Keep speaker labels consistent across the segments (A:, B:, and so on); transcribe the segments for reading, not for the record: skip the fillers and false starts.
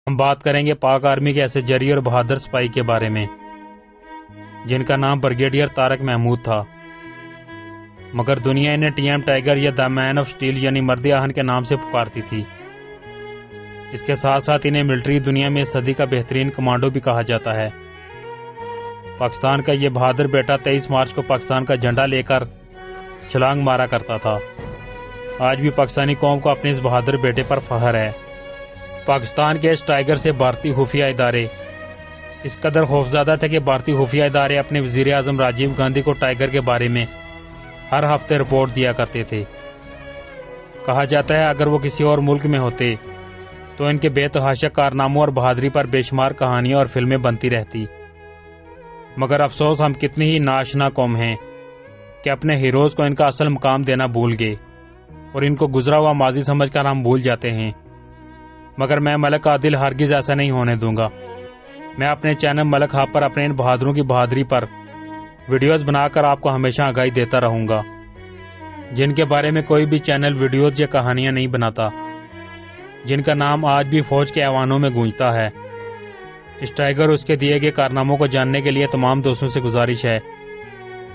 A: ہم بات کریں گے پاک آرمی کے ایسے جری اور بہادر سپاہی کے بارے میں جن کا نام بریگیڈیئر طارق محمود تھا، مگر دنیا انہیں ٹی ایم ٹائیگر یا دا مین آف سٹیل یعنی مرد آہن کے نام سے پکارتی تھی۔ اس کے ساتھ ساتھ انہیں ملٹری دنیا میں صدی کا بہترین کمانڈو بھی کہا جاتا ہے۔ پاکستان کا یہ بہادر بیٹا 23 مارچ کو پاکستان کا جھنڈا لے کر چھلانگ مارا کرتا تھا۔ آج بھی پاکستانی قوم کو اپنے اس بہادر بیٹے پر فخر ہے۔ پاکستان کے اس ٹائیگر سے بھارتی خفیہ ادارے اس قدر خوفزدہ تھے کہ بھارتی خفیہ ادارے اپنے وزیر اعظم راجیو گاندھی کو ٹائیگر کے بارے میں ہر ہفتے رپورٹ دیا کرتے تھے۔ کہا جاتا ہے اگر وہ کسی اور ملک میں ہوتے تو ان کے بے تحاشا کارناموں اور بہادری پر بے شمار کہانیاں اور فلمیں بنتی رہتی، مگر افسوس ہم کتنی ہی ناآشنا قوم ہیں کہ اپنے ہیروز کو ان کا اصل مقام دینا بھول گئے اور ان کو گزرا ہوا ماضی سمجھ کر ہم بھول جاتے ہیں۔ مگر میں ملک عادل ہرگز ایسا نہیں ہونے دوں گا۔ میں اپنے چینل ملک ہب پر اپنے ان بہادروں کی بہادری پر ویڈیوز بنا کر آپ کو ہمیشہ آگاہی دیتا رہوں گا، جن کے بارے میں کوئی بھی چینل ویڈیوز یا کہانیاں نہیں بناتا، جن کا نام آج بھی فوج کے ایوانوں میں گونجتا ہے۔ اس ٹائیگر اور اس کے دیے گئے کارناموں کو جاننے کے لیے تمام دوستوں سے گزارش ہے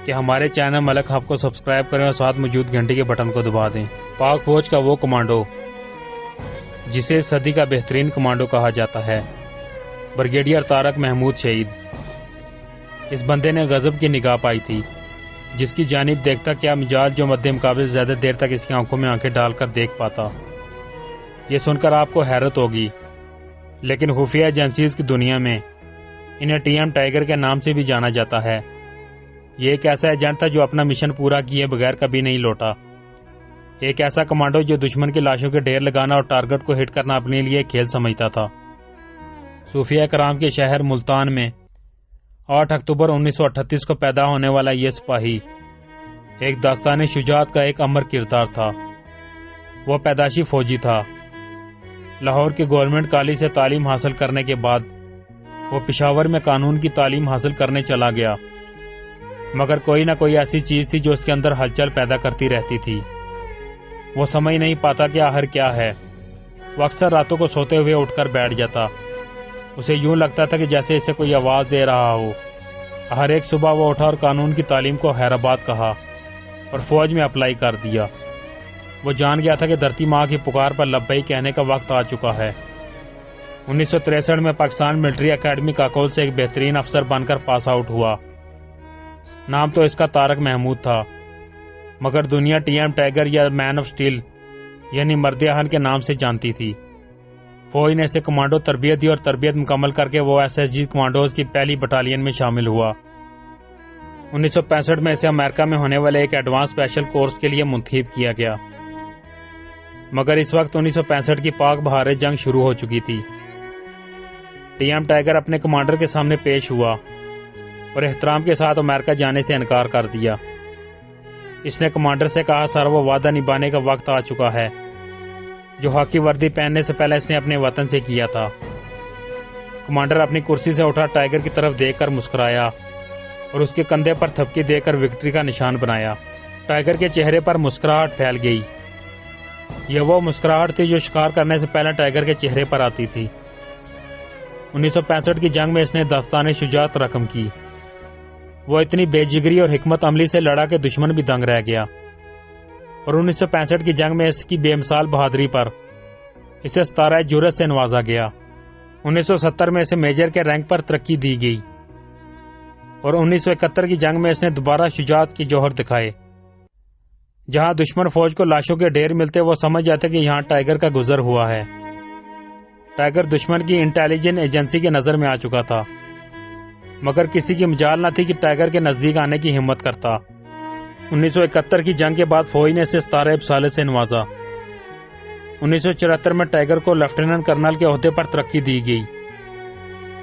A: کہ ہمارے چینل ملک ہب کو سبسکرائب کریں اور ساتھ موجود گھنٹی کے بٹن کو دبا دیں۔ پاک فوج کا وہ کمانڈو جسے صدی کا بہترین کمانڈو کہا جاتا ہے، بریگیڈیئر طارق محمود شہید۔ اس بندے نے غضب کی نگاہ پائی تھی، جس کی جانب دیکھتا کیا مجال جو مد مقابل زیادہ دیر تک اس کی آنکھوں میں آنکھیں ڈال کر دیکھ پاتا۔ یہ سن کر آپ کو حیرت ہوگی، لیکن خفیہ ایجنسیز کی دنیا میں انہیں ٹی ایم ٹائیگر کے نام سے بھی جانا جاتا ہے۔ یہ ایک ایسا ایجنٹ تھا جو اپنا مشن پورا کیے بغیر کبھی نہیں لوٹا، ایک ایسا کمانڈو جو دشمن کی لاشوں کے ڈھیر لگانا اور ٹارگٹ کو ہٹ کرنا اپنے لیے کھیل سمجھتا تھا۔ صوفیہ کرام کے شہر ملتان میں 8 اکتوبر 1938 کو پیدا ہونے والا یہ سپاہی ایک داستان شجاعت کا ایک امر کردار تھا۔ وہ پیدائشی فوجی تھا۔ لاہور کے گورنمنٹ کالج سے تعلیم حاصل کرنے کے بعد وہ پشاور میں قانون کی تعلیم حاصل کرنے چلا گیا، مگر کوئی نہ کوئی ایسی چیز تھی جو اس کے اندر ہلچل پیدا کرتی رہتی تھی۔ وہ سمجھ نہیں پاتا کہ آخر کیا ہے۔ وہ اکثر راتوں کو سوتے ہوئے اٹھ کر بیٹھ جاتا۔ اسے یوں لگتا تھا کہ جیسے اسے کوئی آواز دے رہا ہو۔ ہر ایک صبح وہ اٹھا اور قانون کی تعلیم کو حیرآباد کہا اور فوج میں اپلائی کر دیا۔ وہ جان گیا تھا کہ دھرتی ماں کی پکار پر لبیک کہنے کا وقت آ چکا ہے۔ 1963 میں پاکستان ملٹری اکیڈمی کاکول سے ایک بہترین افسر بن کر پاس آؤٹ ہوا۔ نام تو اس کا طارق محمود تھا، مگر دنیا ٹی ایم ٹائیگر یا مین آف سٹیل یعنی مرد آہن کے نام سے جانتی تھی۔ فوج نے اسے کمانڈو تربیت دی اور تربیت مکمل کر کے وہ ایس ایس جی کمانڈوز کی پہلی بٹالین میں شامل ہوا۔ 1965 میں اسے امریکہ میں ہونے والے ایک ایڈوانس اسپیشل کورس کے لیے منتخب کیا گیا، مگر اس وقت 1965 کی پاک بہار جنگ شروع ہو چکی تھی۔ ٹی ایم ٹائیگر اپنے کمانڈر کے سامنے پیش ہوا اور احترام کے ساتھ امریکہ جانے سے انکار کر دیا۔ اس نے کمانڈر سے کہا سر وہ وعدہ نبھانے کا وقت آ چکا ہے جو ہاکی وردی پہننے سے پہلے اس نے اپنے وطن سے کیا تھا۔ کمانڈر اپنی کرسی سے اٹھا، ٹائیگر کی طرف دیکھ کر مسکرایا اور اس کے کندھے پر تھپکی دے کر وکٹری کا نشان بنایا۔ ٹائیگر کے چہرے پر مسکراہٹ پھیل گئی۔ یہ وہ مسکراہٹ تھی جو شکار کرنے سے پہلے ٹائیگر کے چہرے پر آتی تھی۔ 1965 کی جنگ میں اس نے داستان شجاعت رقم کی۔ وہ اتنی بے جگری اور حکمت عملی سے لڑا کہ دشمن بھی دنگ رہ گیا، اور 1965 کی جنگ میں اس کی بے مثال بہادری پر اسے ستارہ جرأت سے نوازا گیا۔ 1970 میں اسے میجر کے رینک پر ترقی دی گئی، اور 1971 کی جنگ میں اس نے دوبارہ شجاعت کی جوہر دکھائے۔ جہاں دشمن فوج کو لاشوں کے ڈھیر ملتے وہ سمجھ جاتے کہ یہاں ٹائیگر کا گزر ہوا ہے۔ ٹائیگر دشمن کی انٹیلیجنس ایجنسی کے نظر میں آ چکا تھا، مگر کسی کی مجال نہ تھی کہ ٹائیگر کے نزدیک آنے کی ہمت کرتا۔ 1971 کی جنگ کے بعد فوج نے اسے ستارہ رسالت سے نوازا۔ 1974 میں ٹائیگر کو لیفٹیننٹ کرنل کے عہدے پر ترقی دی گئی۔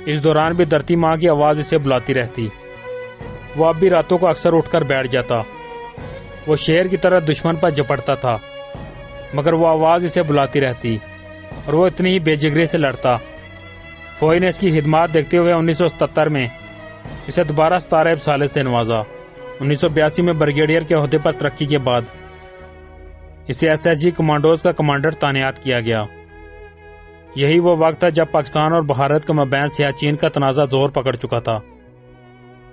A: اس دوران بھی دھرتی ماں کی آواز اسے بلاتی رہتی۔ وہ اب بھی راتوں کو اکثر اٹھ کر بیٹھ جاتا۔ وہ شیر کی طرح دشمن پر جپٹتا تھا، مگر وہ آواز اسے بلاتی رہتی اور وہ اتنی ہی بے جگری سے لڑتا۔ فوج نے اس کی خدمات دیکھتے ہوئے 1977 میں اسے دوبارہ ستارہ رسالت سے نوازا۔ 1982 میں بریگیڈیئر کے عہدے پر ترقی کے بعد اسے ایس ایس جی کمانڈوز کا کمانڈر تعینات کیا گیا۔ یہی وہ وقت تھا جب پاکستان اور بھارت کے مابین سیاچین کا تنازع زور پکڑ چکا تھا۔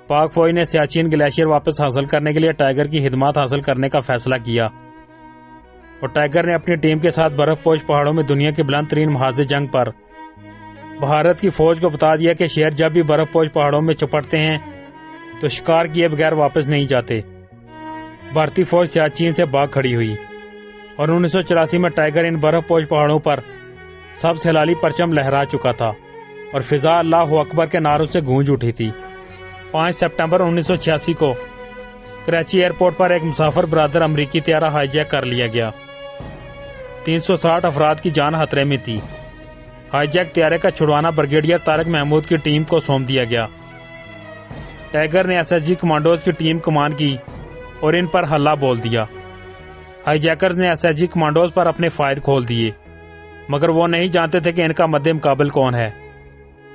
A: پاک فوج نے سیاچین گلیشیئر واپس حاصل کرنے کے لیے ٹائیگر کی خدمات حاصل کرنے کا فیصلہ کیا، اور ٹائیگر نے اپنی ٹیم کے ساتھ برف پوش پہاڑوں میں دنیا کے بلند ترین محاذ جنگ پر بھارت کی فوج کو بتا دیا کہ شیر جب بھی برف پوش پہاڑوں میں چپٹتے ہیں تو شکار کیے بغیر واپس نہیں جاتے۔ بھارتی فوج سیاچین سے بھاگ کھڑی ہوئی، اور 1984 میں ٹائیگر ان برف پوش پہاڑوں پر سبز ہلالی پرچم لہرا چکا تھا اور فضا اللہ اکبر کے نعروں سے گونج اٹھی تھی۔ 5 سپٹمبر 1986 کو کراچی ایئرپورٹ پر ایک مسافر برادر امریکی طیارہ ہائی جیک کر لیا گیا۔ 360 افراد کی جان خطرے میں تھی۔ ہائی جیک طیارے کا چھڑوانا بریگیڈیئر طارق محمود کی ٹیم کو سونپ دیا گیا۔ ٹائیگر نے SSG کمانڈوز کی ٹیم کمان کی اور ان پر حملہ بول دیا۔ ہائی جیکرز نے SSG کمانڈوز پر اپنے فائر کھول دیے، مگر وہ نہیں جانتے تھے کہ ان کا مد مقابل کون ہے۔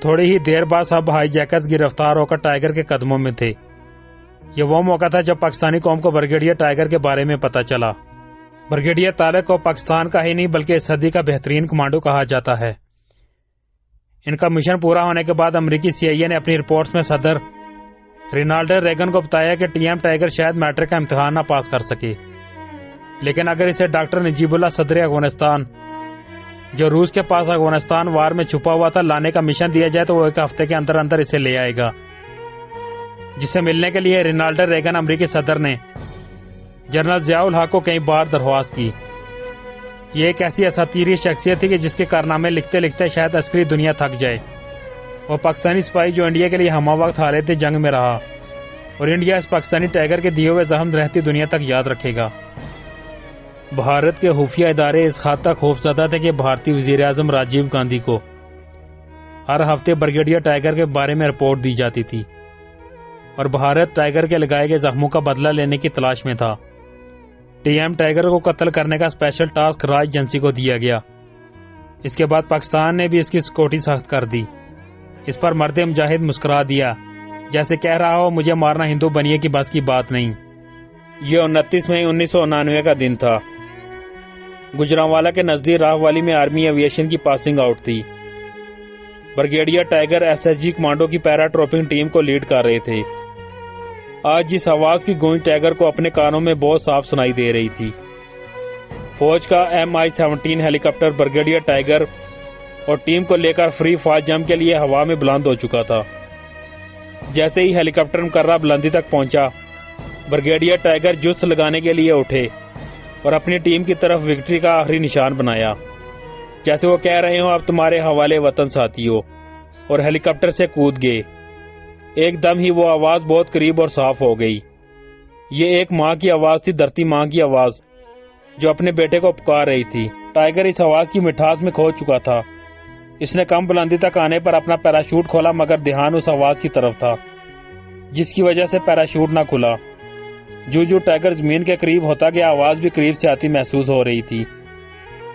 A: تھوڑی ہی دیر بعد سب ہائی جیکرز گرفتار ہو کر ٹائیگر کے قدموں میں تھے۔ یہ وہ موقع تھا جب پاکستانی قوم کو بریگیڈیئر ٹائیگر کے بارے میں پتہ چلا۔ بریگیڈیئر طارق کو پاکستان کا ہی نہیں بلکہ اس صدی کا بہترین کمانڈو کہا جاتا ہے۔ ان کا مشن پورا ہونے کے بعد امریکی CIA نے اپنی رپورٹس میں صدر رینالڈ ریگن کو بتایا کہ TM ٹائیگر شاید میٹرک کا امتحان نہ پاس کر سکے، لیکن اگر اسے ڈاکٹر نجیب اللہ صدر افغانستان، جو روس کے پاس افغانستان وار میں چھپا ہوا تھا، لانے کا مشن دیا جائے تو وہ 1 ہفتے کے اندر اندر اسے لے آئے گا۔ جس سے ملنے کے لیے رینالڈ ریگن امریکی صدر نے جنرل ضیاء الحق کو کئی بار درخواست کی۔ یہ ایک ایسی اساطیری شخصیت تھی کہ جس کے کارنامے لکھتے لکھتے شاید عسکری دنیا تھک جائے۔ وہ پاکستانی سپاہی جو انڈیا کے لیے ہمہ وقت حالت جنگ میں رہا، اور انڈیا اس پاکستانی ٹائیگر کے دیے ہوئے زخم رہتی دنیا تک یاد رکھے گا۔ بھارت کے خفیہ ادارے اس حد تک خوفزدہ تھے کہ بھارتی وزیر اعظم راجیو گاندھی کو ہر ہفتے بریگیڈیئر ٹائیگر کے بارے میں رپورٹ دی جاتی تھی، اور بھارت ٹائیگر کے لگائے گئے زخموں کا بدلہ لینے کی تلاش میں تھا۔ TM ٹائیگر کو قتل کرنے کا اسپیشل ٹاسک راج ایجنسی کو دیا گیا۔ اس کے بعد پاکستان نے بھی اس کی سیکورٹی سخت کر دی۔ اس پر مرد مجاہد مسکرا دیا، جیسے کہہ رہا ہو مجھے مارنا ہندو بنیے کی بس کی بات نہیں۔ یہ 29 مئی 1999 کا دن تھا۔ گجرانوالا کے نزدیک راہ والی میں آرمی ایویشن کی پاسنگ آؤٹ تھی۔ بریگیڈیئر ٹائیگر SSG کمانڈو کی پیرا ٹروپنگ ٹیم کو لیڈ کر رہے تھے۔ آج جس آواز کی گونج ٹائیگر کو اپنے کانوں میں بہت صاف سنائی دے رہی تھی، فوج کا MI-17 ہیلی کاپٹر بریگیڈیئر ٹائیگر اور ٹیم کو لے کر فری فال جمپ کے لیے ہوا میں بلند ہو چکا تھا۔ جیسے ہی ہیلی کاپٹر مقررہ بلندی تک پہنچا، بریگیڈیئر ٹائیگر جست لگانے کے لیے اٹھے اور اپنی ٹیم کی طرف وکٹری کا آخری نشان بنایا، جیسے وہ کہہ رہے ہوں اب تمہارے حوالے وطن ساتھیو، اور ہیلی کاپٹر سے کود گئے۔ ایک دم ہی وہ آواز بہت قریب اور صاف ہو گئی۔ یہ ایک ماں کی آواز تھی، دھرتی ماں کی آواز جو اپنے بیٹے کو پکار رہی تھی۔ ٹائیگر اس آواز کی مٹھاس میں کھو چکا تھا۔ اس نے کم بلندی تک آنے پر اپنا پیراشوٹ کھولا، مگر دھیان اس آواز کی طرف تھا جس کی وجہ سے پیراشوٹ نہ کھلا۔ جو ٹائیگر زمین کے قریب ہوتا گیا، آواز بھی قریب سے آتی محسوس ہو رہی تھی۔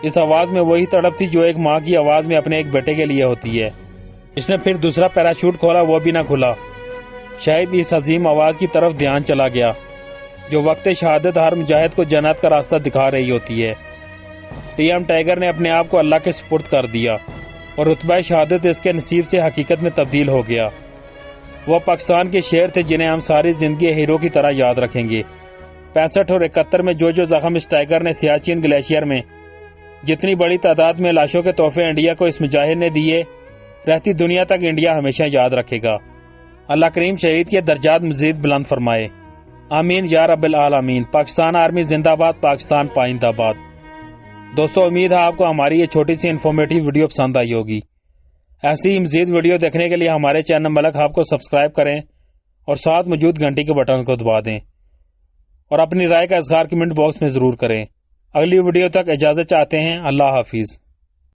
A: اس آواز میں وہی تڑپ تھی جو ایک ماں کی آواز میں اپنے ایک بیٹے کے لیے ہوتی ہے۔ اس نے پھر دوسرا پیراشوٹ کھولا، وہ بھی نہ کھلا۔ شاید اس عظیم آواز کی طرف دھیان چلا گیا جو وقت شہادت ہر مجاہد کو جنت کا راستہ دکھا رہی ہوتی ہے۔ TM ٹائیگر نے اپنے آپ کو اللہ کے سپرد کر دیا، اور رتبہ شہادت اس کے نصیب سے حقیقت میں تبدیل ہو گیا۔ وہ پاکستان کے شیر تھے جنہیں ہم ساری زندگی ہیرو کی طرح یاد رکھیں گے۔ 65 اور 71 میں جو زخم اس ٹائیگر نے سیاچین گلیشیئر میں جتنی بڑی تعداد میں لاشوں کے تحفے انڈیا کو اس مجاہد نے دیے، رہتی دنیا تک انڈیا ہمیشہ یاد رکھے گا۔ اللہ کریم شہید کے درجات مزید بلند فرمائے، آمین یا رب العالمین۔ پاکستان آرمی زندہ باد، پاکستان پائندہ باد۔ دوستو، امید ہے آپ کو ہماری یہ چھوٹی سی انفارمیٹیو ویڈیو پسند آئی ہوگی۔ ایسی ہی مزید ویڈیو دیکھنے کے لیے ہمارے چینل ملک ہب کو سبسکرائب کریں اور ساتھ موجود گھنٹی کے بٹن کو دبا دیں، اور اپنی رائے کا اظہار کمنٹ باکس میں ضرور کریں۔ اگلی ویڈیو تک اجازت چاہتے ہیں۔ اللہ حافظ۔